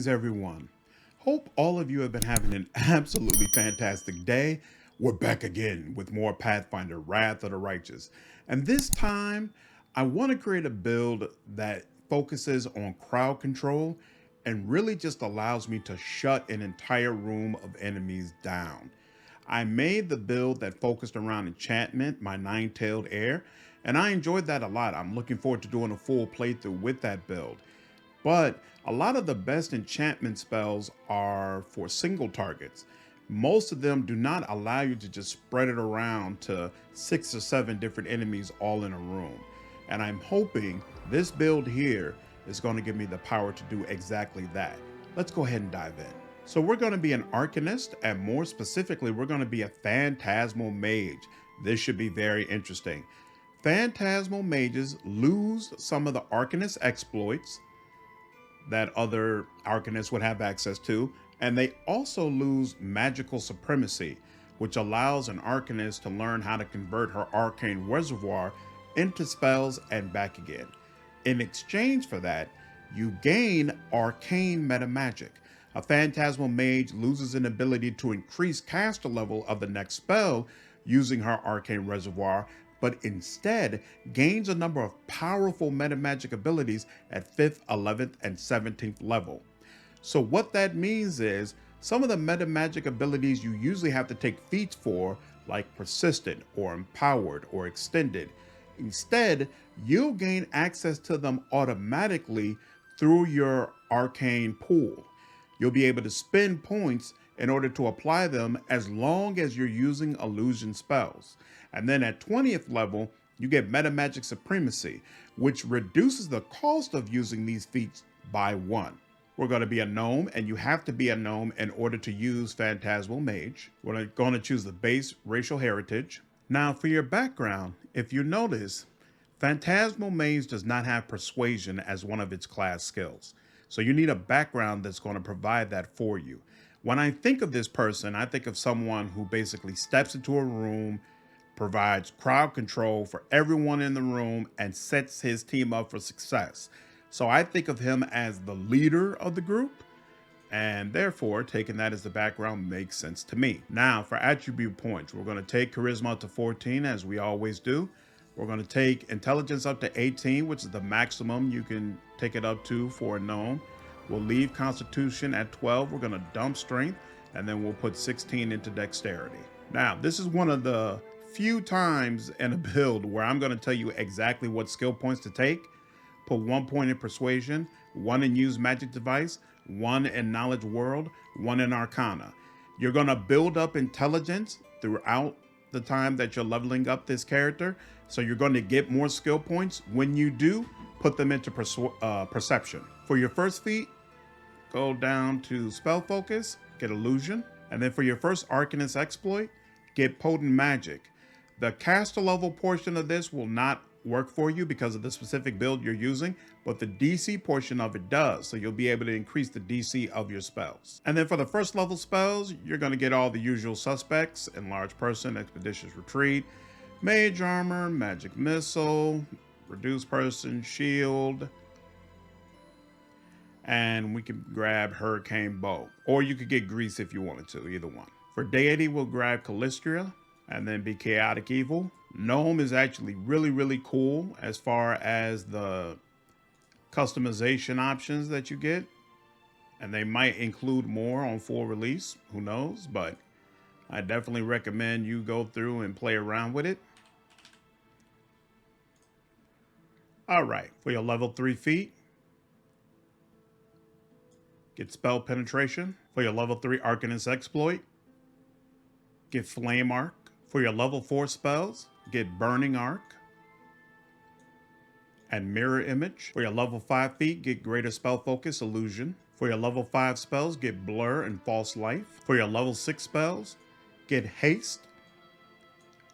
Greetings, everyone. Hope all of you have been having an absolutely fantastic day. We're back again with more Pathfinder Wrath of the Righteous. And this time, I want to create a build that focuses on crowd control and really just allows me to shut an entire room of enemies down. I made the build that focused around enchantment, my nine-tailed heir, and I enjoyed that a lot. I'm looking forward to doing a full playthrough with that build. But a lot of the best enchantment spells are for single targets. Most of them do not allow you to just spread it around to 6 or 7 different enemies all in a room. And I'm hoping this build here is going to give me the power to do exactly that. Let's go ahead and dive in. So we're going to be an Arcanist, and more specifically, we're going to be a Phantasmal Mage. This should be very interesting. Phantasmal Mages lose some of the Arcanist exploits that other Arcanists would have access to, and they also lose magical supremacy, which allows an Arcanist to learn how to convert her arcane reservoir into spells and back again. In exchange for that, you gain arcane meta magic. A Phantasmal Mage loses an ability to increase caster level of the next spell using her arcane reservoir, but instead gains a number of powerful meta magic abilities at 5th, 11th, and 17th level. So what that means is some of the meta magic abilities you usually have to take feats for, like persistent or empowered or extended, instead you'll gain access to them automatically through your arcane pool. You'll be able to spend points in order to apply them as long as you're using illusion spells. And then at 20th level, you get meta magic supremacy, which reduces the cost of using these feats by 1. We're going to be a gnome, and you have to be a gnome in order to use Phantasmal Mage. We're going to choose the base racial heritage. Now for your background, if you notice, Phantasmal Mage does not have persuasion as one of its class skills. So you need a background that's going to provide that for you. When I think of this person, I think of someone who basically steps into a room, provides crowd control for everyone in the room, and sets his team up for success. So I think of him as the leader of the group, and therefore taking that as the background makes sense to me. Now for attribute points, we're going to take charisma up to 14 as we always do. We're going to take intelligence up to 18, which is the maximum you can take it up to for a gnome. We'll leave constitution at 12. We're going to dump strength, and then we'll put 16 into dexterity. Now, this is one of the few times in a build where I'm going to tell you exactly what skill points to take. Put 1 point in persuasion, 1 in use magic device, 1 in knowledge world, 1 in arcana. You're going to build up intelligence throughout the time that you're leveling up this character, so you're going to get more skill points. When you do, put them into perception. For your first feat, go down to spell focus, get illusion, and then for your first Arcanist exploit, get potent magic. The caster level portion of this will not work for you because of the specific build you're using, but the DC portion of it does, so you'll be able to increase the DC of your spells. And then for the first level spells, you're going to get all the usual suspects: enlarged person, expeditious retreat, mage armor, magic missile, reduced person, shield, and we can grab hurricane bow, or you could get grease if you wanted to, either one. For deity, we'll grab Calistria and then be chaotic evil. Gnome is actually really cool as far as the customization options that you get, and they might include more on full release, who knows, but I definitely recommend you go through and play around with it. All right, for your level 3 feat, get spell penetration. For your level 3 Arcanist exploit, get flame arc. For your level 4 spells, get burning arc and mirror image. For your level 5 feat, get greater spell focus, illusion. For your level 5 spells, get blur and false life. For your level 6 spells, get haste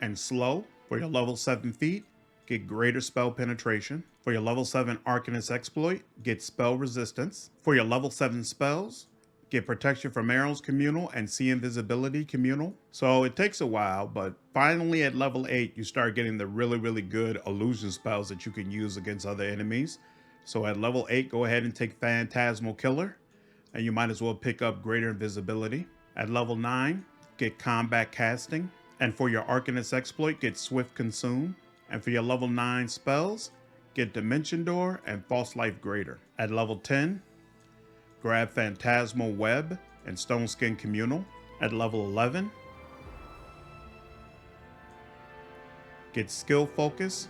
and slow. For your level 7 feat, get greater spell penetration. For your level 7 Arcanist exploit, get spell resistance. For your level 7 spells, get protection from arrows communal and see invisibility communal. So it takes a while, but finally at level 8, you start getting the really good illusion spells that you can use against other enemies. So at level 8, go ahead and take Phantasmal Killer. and you might as well pick up greater invisibility. At level 9, get combat casting, and for your Arcanist exploit, get swift consume, and for your level 9 spells, get Dimension Door and False Life Greater. At level 10, grab Phantasmal Web and Stone Skin Communal. At level 11, get Skill Focus,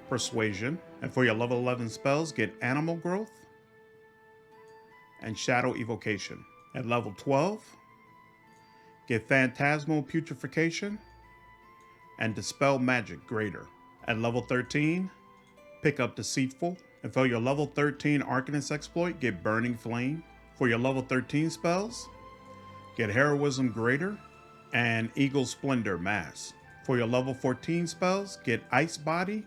Persuasion, and for your level 11 spells, get Animal Growth and Shadow Evocation. At level 12, get Phantasmal Putrefaction and Dispel Magic Greater. At level 13, pick up Deceitful, and for your level 13 Arcanist exploit, get Burning Flame. For your level 13 spells, get Heroism Greater and Eagle Splendor Mass. For your level 14 spells, get Ice Body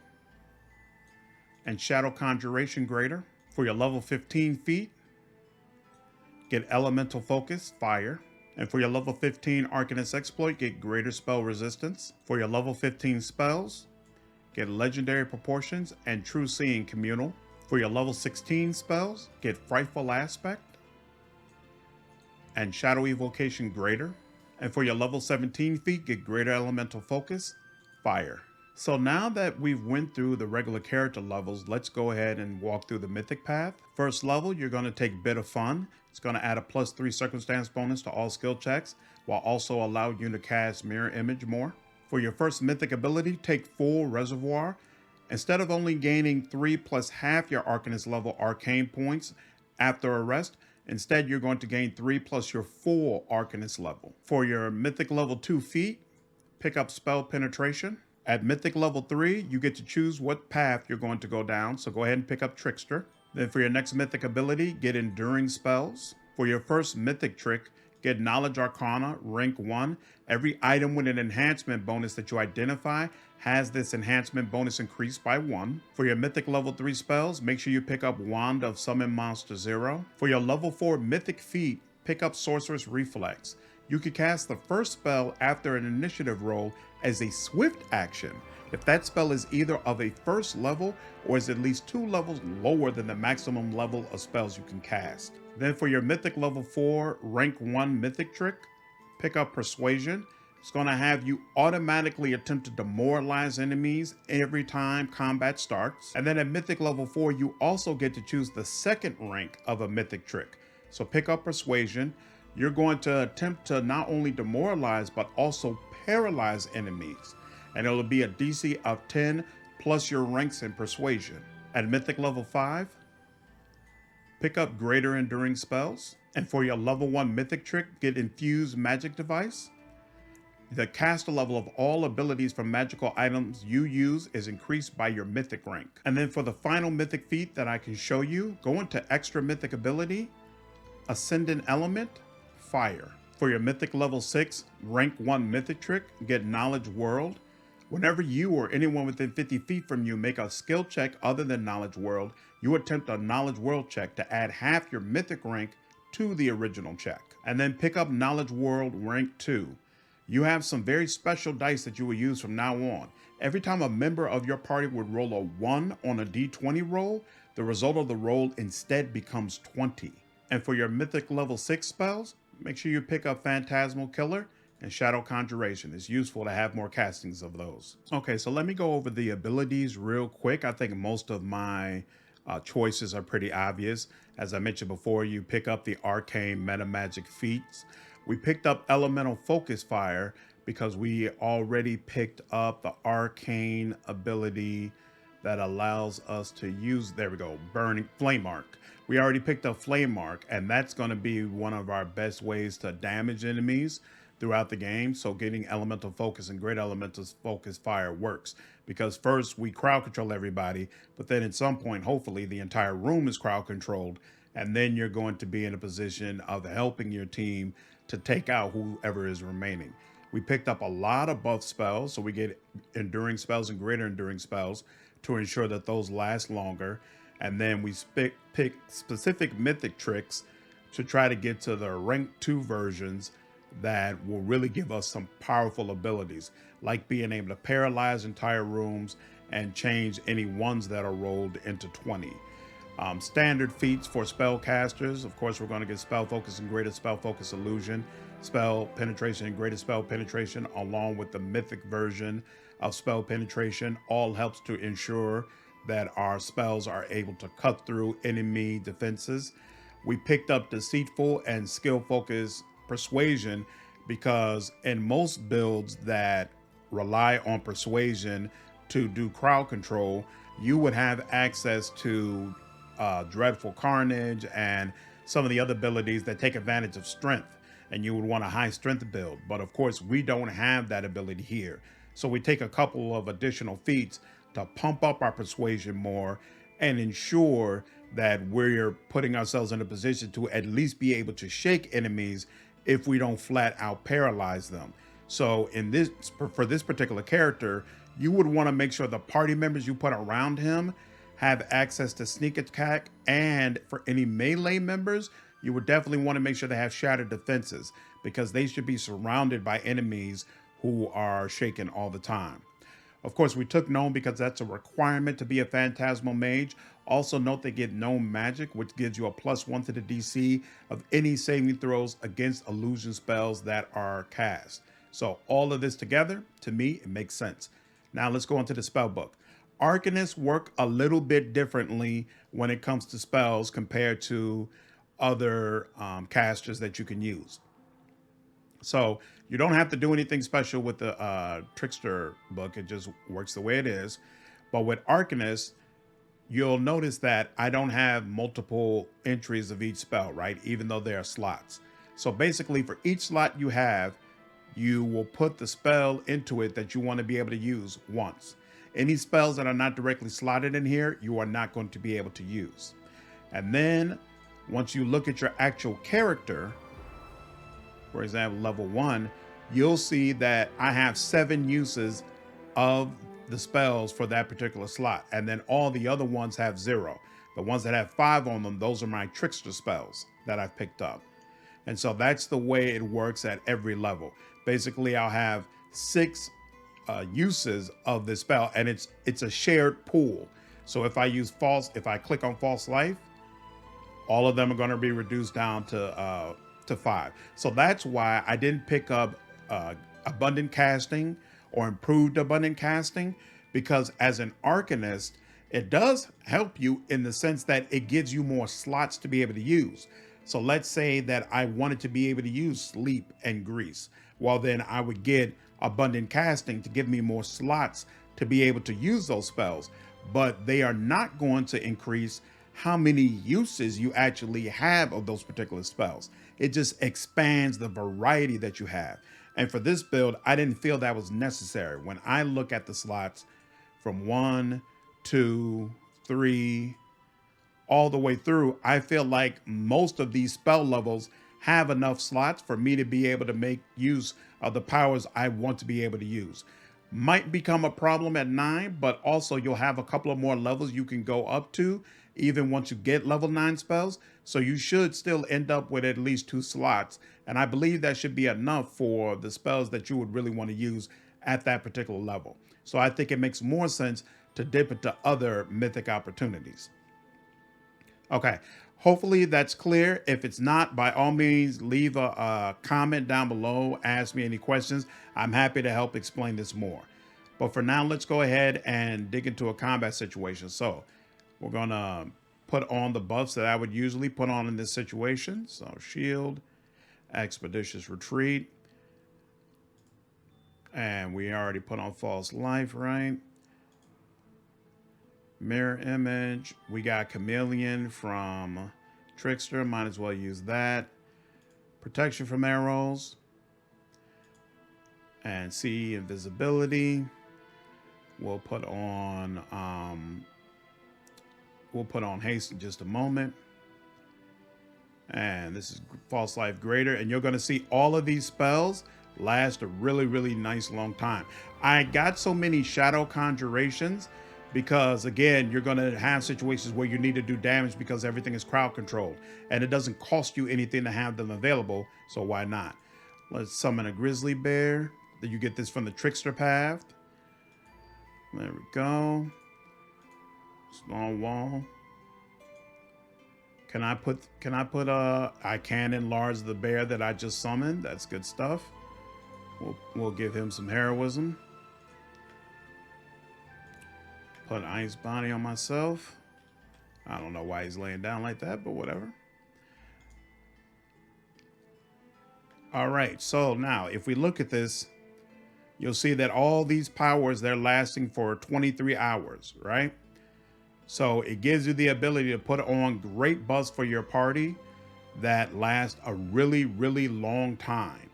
and Shadow Conjuration Greater. For your level 15 feat, get Elemental Focus Fire. And for your level 15 Arcanist exploit, get Greater Spell Resistance. For your level 15 spells, get Legendary Proportions and True Seeing Communal. For your level 16 spells, get Frightful Aspect and Shadow Evocation Greater. And for your level 17 feat, get Greater Elemental Focus Fire. So now that we've went through the regular character levels, let's go ahead and walk through the mythic path. First level, you're going to take Bit of Fun. It's going to add a +3 circumstance bonus to all skill checks, while also allowing you to cast Mirror Image more. For your first mythic ability, take Full Reservoir. Instead of only gaining 3 plus half your Arcanist level Arcane points after a rest, instead you're going to gain 3 plus your full Arcanist level. For your mythic level 2 feat, pick up Spell Penetration. At mythic level 3, you get to choose what path you're going to go down, so go ahead and pick up Trickster. Then for your next mythic ability, get Enduring Spells. For your first mythic trick, get Knowledge Arcana, rank 1. Every item with an enhancement bonus that you identify has this enhancement bonus increased by 1. For your mythic level 3 spells, make sure you pick up Wand of Summon Monster 0. For your level 4 mythic feat, pick up Sorceress Reflex. You can cast the first spell after an initiative roll as a swift action if that spell is either of a first level or is at least 2 levels lower than the maximum level of spells you can cast. Then for your mythic level 4 rank 1 mythic trick, pick up Persuasion. It's going to have you automatically attempt to demoralize enemies every time combat starts. And then at mythic level 4, you also get to choose the second rank of a mythic trick. So pick up Persuasion. You're going to attempt to not only demoralize, but also paralyze enemies. And it'll be a DC of 10 plus your ranks in Persuasion. At mythic level 5, pick up Greater Enduring Spells. And for your level 1 mythic trick, get Infused Magic Device. The caster level of all abilities from magical items you use is increased by your mythic rank. And then for the final mythic feat that I can show you, go into extra mythic ability, Ascendant Element, Fire. For your mythic level 6 rank 1 mythic trick, get Knowledge World. Whenever you or anyone within 50 feet from you make a skill check other than Knowledge World, you attempt a Knowledge World check to add half your mythic rank to the original check. And then pick up Knowledge World rank 2. You have some very special dice that you will use from now on. Every time a member of your party would roll a 1 on a d20 roll, the result of the roll instead becomes 20. And for your mythic level 6 spells, make sure you pick up Phantasmal Killer and Shadow Conjuration. It's useful to have more castings of those. Okay, so let me go over the abilities real quick. I think most of my choices are pretty obvious. As I mentioned before, you pick up the Arcane Meta Magic feats. We picked up Elemental Focus Fire because we already picked up the Arcane ability that allows us to use, there we go, Burning Flame Arc. We already picked up Flame Arc, and that's going to be one of our best ways to damage enemies throughout the game. So getting Elemental Focus and Great Elemental Focus Fire works, because first we crowd control everybody, but then at some point, hopefully the entire room is crowd controlled, and then you're going to be in a position of helping your team to take out whoever is remaining. We picked up a lot of buff spells, so we get Enduring Spells and Greater Enduring Spells to ensure that those last longer. And then we pick specific mythic tricks to try to get to the rank 2 versions that will really give us some powerful abilities, like being able to paralyze entire rooms and change any ones that are rolled into 20. Standard feats for spellcasters. Of course, we're going to get spell focus and greater spell focus illusion, spell penetration and greater spell penetration, along with the mythic version of spell penetration. All helps to ensure that our spells are able to cut through enemy defenses. We picked up deceitful and skill focus persuasion because in most builds that rely on persuasion to do crowd control, you would have access to dreadful carnage and some of the other abilities that take advantage of strength, and you would want a high strength build. But of course, we don't have that ability here. So we take a couple of additional feats to pump up our persuasion more and ensure that we're putting ourselves in a position to at least be able to shake enemies if we don't flat out paralyze them. So in this, for this particular character, you would want to make sure the party members you put around him have access to sneak attack, and for any melee members, you would definitely want to make sure they have shattered defenses because they should be surrounded by enemies who are shaken all the time. Of course, we took Gnome because that's a requirement to be a Phantasmal Mage. Also note they get Gnome Magic, which gives you a +1 to the DC of any saving throws against illusion spells that are cast. So all of this together, to me, it makes sense. Now let's go into the spell book. Arcanists work a little bit differently when it comes to spells compared to other casters that you can use. So you don't have to do anything special with the Trickster book. It just works the way it is. But with Arcanist, you'll notice that I don't have multiple entries of each spell, right? Even though there are slots. So basically for each slot you have, you will put the spell into it that you want to be able to use once. Any spells that are not directly slotted in here, you are not going to be able to use. And then once you look at your actual character, for example, level 1, you'll see that I have 7 uses of the spells for that particular slot. And then all the other ones have 0. The ones that have 5 on them, those are my Trickster spells that I've picked up. And so that's the way it works at every level. Basically, I'll have 6 uses of this spell, and it's a shared pool. So if I click on false life, all of them are going to be reduced down to 5. So that's why I didn't pick up abundant casting or improved abundant casting, because as an Arcanist, it does help you in the sense that it gives you more slots to be able to use. So let's say that I wanted to be able to use sleep and grease. Well, then I would get abundant casting to give me more slots to be able to use those spells, but they are not going to increase how many uses you actually have of those particular spells. It just expands the variety that you have. And for this build, I didn't feel that was necessary. When I look at the slots from 1, 2, 3, all the way through, I feel like most of these spell levels have enough slots for me to be able to make use of the powers I want to be able to use. Might become a problem at 9, but also you'll have a couple of more levels you can go up to even once you get level 9 spells. So you should still end up with at least 2 slots. And I believe that should be enough for the spells that you would really want to use at that particular level. So I think it makes more sense to dip into other mythic opportunities. Okay, hopefully that's clear. If it's not, by all means, leave a comment down below. Ask me any questions. I'm happy to help explain this more. But for now, let's go ahead and dig into a combat situation. So we're going to put on the buffs that I would usually put on in this situation. So shield, expeditious retreat. And we already put on false life, right? Mirror image. We got chameleon from Trickster. Might as well use that. Protection from arrows. And see invisibility. We'll put on haste in just a moment. And this is false life greater. And you're going to see all of these spells last a really, really nice long time. I got so many shadow conjurations because, again, you're going to have situations where you need to do damage because everything is crowd controlled. And it doesn't cost you anything to have them available. So why not? Let's summon a grizzly bear. You get this from the Trickster path. There we go. Small wall. I can enlarge the bear that I just summoned. That's good stuff. We'll give him some heroism. Put Ice Body on myself. I don't know why he's laying down like that, but whatever. All right, so now if we look at this, you'll see that all these powers, they're lasting for 23 hours, right? So it gives you the ability to put on great buffs for your party that last a really, really long time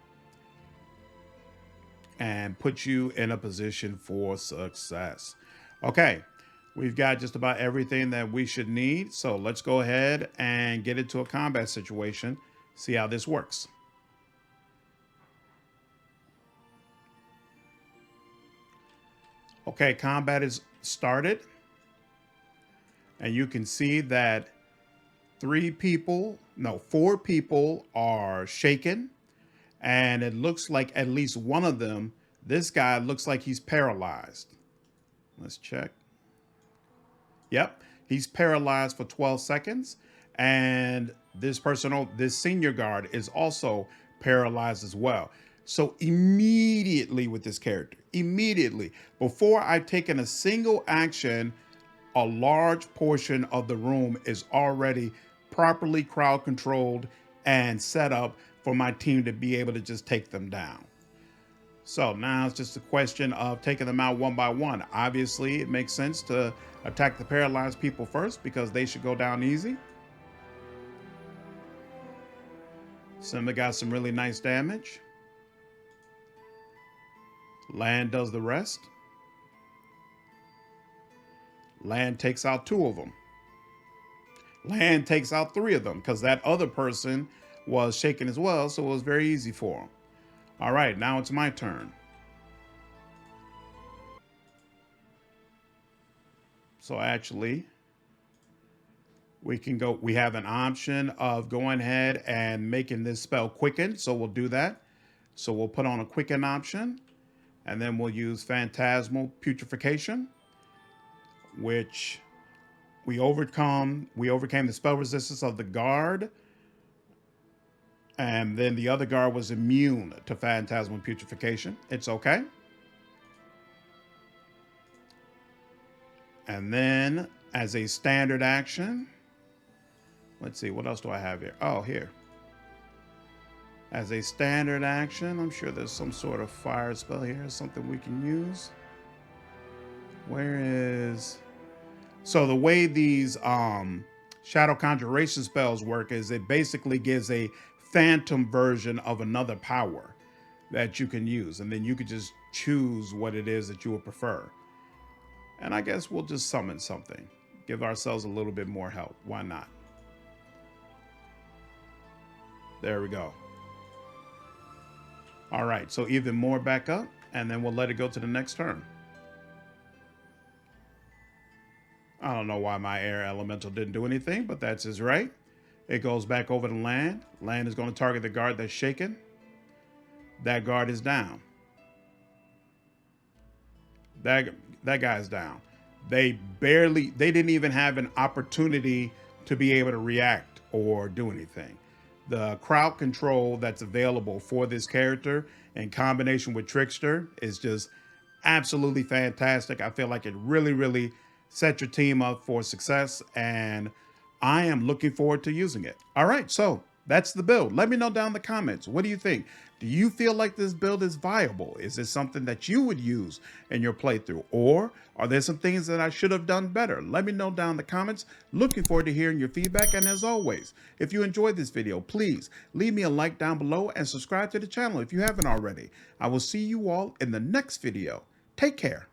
and put you in a position for success. Okay, we've got just about everything that we should need. So let's go ahead and get into a combat situation, see how this works. Okay, combat is started. And you can see that 4 people are shaken. And it looks like at least one of them, this guy looks like he's paralyzed. Let's check. Yep, he's paralyzed for 12 seconds. And this senior guard is also paralyzed as well. So immediately with this character, before I've taken a single action, a large portion of the room is already properly crowd controlled and set up for my team to be able to just take them down. So now it's just a question of taking them out one by one. Obviously, it makes sense to attack the paralyzed people first because they should go down easy. Simba got some really nice damage. Land does the rest. Land takes out 2 of them. Land takes out 3 of them because that other person was shaken as well, so it was very easy for him. All right, now it's my turn. So actually, we have an option of going ahead and making this spell quicken, so we'll do that. So we'll put on a quicken option, and then we'll use Phantasmal Putrefaction, which we overcame the spell resistance of the guard, and then the other guard was immune to Phantasmal Putrefaction. It's okay. And then as a standard action, let's see, what else do I have here? Oh, here. As a standard action, I'm sure there's some sort of fire spell here, something we can use. Where is... So the way these Shadow Conjuration spells work is it basically gives a phantom version of another power that you can use. And then you could just choose what it is that you would prefer. And I guess we'll just summon something. Give ourselves a little bit more help. Why not? There we go. All right, so even more back up, and then we'll let it go to the next turn. I don't know why my air elemental didn't do anything, but that's his right. It goes back over to land. Land is going to target the guard that's shaken. That guard is down. That guy's down. They didn't even have an opportunity to be able to react or do anything. The crowd control that's available for this character in combination with Trickster is just absolutely fantastic. I feel like it really, really set your team up for success, and I am looking forward to using it. All right, so that's the build. Let me know down in the comments. What do you think? Do you feel like this build is viable? Is it something that you would use in your playthrough? Or are there some things that I should have done better? Let me know down in the comments. Looking forward to hearing your feedback. And as always, if you enjoyed this video, please leave me a like down below and subscribe to the channel if you haven't already. I will see you all in the next video. Take care.